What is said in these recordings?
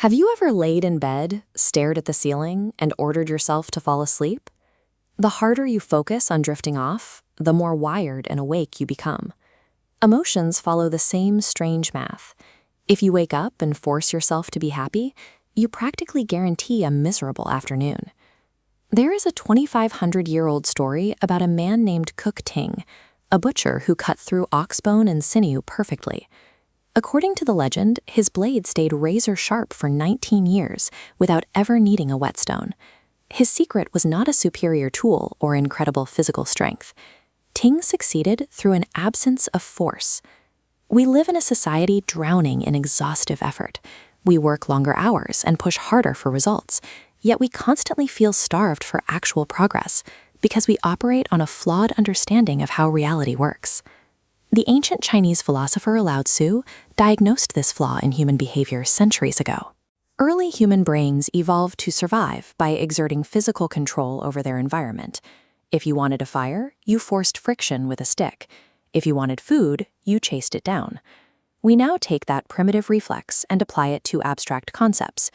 Have you ever laid in bed, stared at the ceiling, and ordered yourself to fall asleep? The harder you focus on drifting off, the more wired and awake you become. Emotions follow the same strange math. If you wake up and force yourself to be happy, you practically guarantee a miserable afternoon. There is a 2,500-year-old story about a man named Cook Ting, a butcher who cut through ox bone and sinew perfectly. According to the legend, his blade stayed razor sharp for 19 years without ever needing a whetstone. His secret was not a superior tool or incredible physical strength. Ting succeeded through an absence of force. We live in a society drowning in exhaustive effort. We work longer hours and push harder for results, yet we constantly feel starved for actual progress because we operate on a flawed understanding of how reality works. The ancient Chinese philosopher Lao Tzu diagnosed this flaw in human behavior centuries ago. Early human brains evolved to survive by exerting physical control over their environment. If you wanted a fire, you forced friction with a stick. If you wanted food, you chased it down. We now take that primitive reflex and apply it to abstract concepts.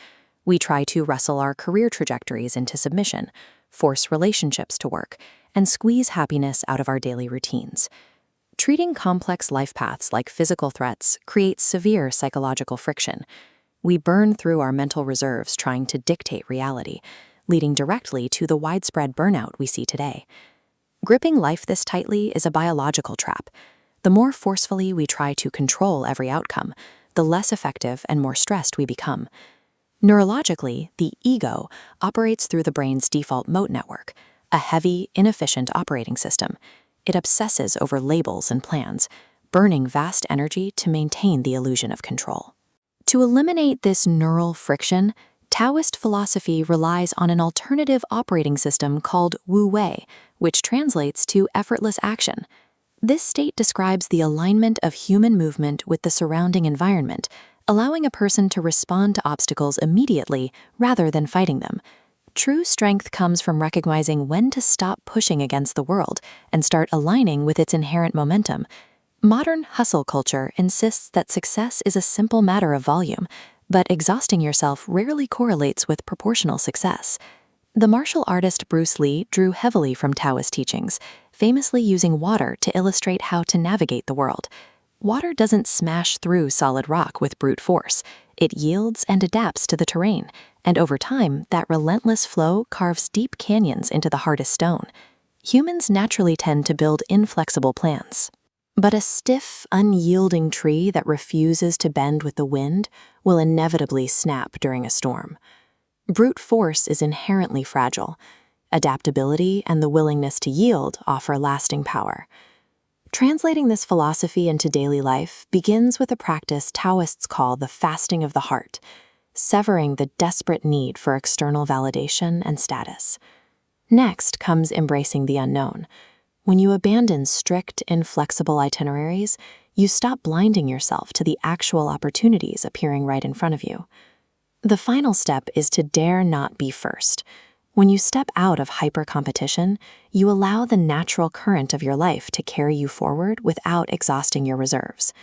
We try to wrestle our career trajectories into submission, force relationships to work, and squeeze happiness out of our daily routines. Treating complex life paths like physical threats creates severe psychological friction. We burn through our mental reserves trying to dictate reality, leading directly to the widespread burnout we see today. Gripping life this tightly is a biological trap. The more forcefully we try to control every outcome, the less effective and more stressed we become. Neurologically, the ego operates through the brain's default mode network, a heavy, inefficient operating system. It obsesses over labels and plans, burning vast energy to maintain the illusion of control. To eliminate this neural friction, Taoist philosophy relies on an alternative operating system called Wu Wei, which translates to effortless action. This state describes the alignment of human movement with the surrounding environment, allowing a person to respond to obstacles immediately rather than fighting them. True strength comes from recognizing when to stop pushing against the world and start aligning with its inherent momentum. Modern hustle culture insists that success is a simple matter of volume, but exhausting yourself rarely correlates with proportional success. The martial artist Bruce Lee drew heavily from Taoist teachings, famously using water to illustrate how to navigate the world. Water doesn't smash through solid rock with brute force. It yields and adapts to the terrain, and over time, that relentless flow carves deep canyons into the hardest stone. Humans naturally tend to build inflexible plans. But a stiff, unyielding tree that refuses to bend with the wind will inevitably snap during a storm. Brute force is inherently fragile. Adaptability and the willingness to yield offer lasting power. Translating this philosophy into daily life begins with a practice Taoists call the fasting of the heart, severing the desperate need for external validation and status. Next comes embracing the unknown. When you abandon strict, inflexible itineraries, you stop blinding yourself to the actual opportunities appearing right in front of you. The final step is to dare not be first. When you step out of hyper-competition, you allow the natural current of your life to carry you forward without exhausting your reserves.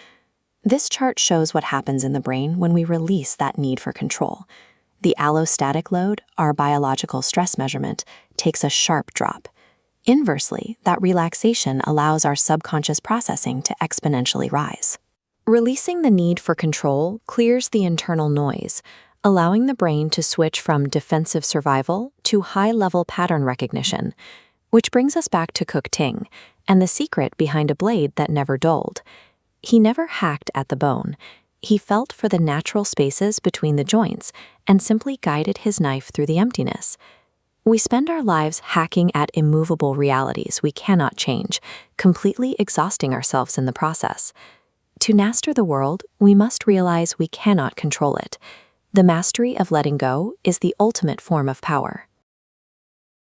This chart shows what happens in the brain when we release that need for control. The allostatic load, our biological stress measurement, takes a sharp drop. Inversely, that relaxation allows our subconscious processing to exponentially rise. Releasing the need for control clears the internal noise, allowing the brain to switch from defensive survival to high-level pattern recognition, which brings us back to Cook Ting and the secret behind a blade that never dulled. He never hacked at the bone. He felt for the natural spaces between the joints and simply guided his knife through the emptiness. We spend our lives hacking at immovable realities we cannot change, completely exhausting ourselves in the process. To master the world, we must realize we cannot control it. The mastery of letting go is the ultimate form of power.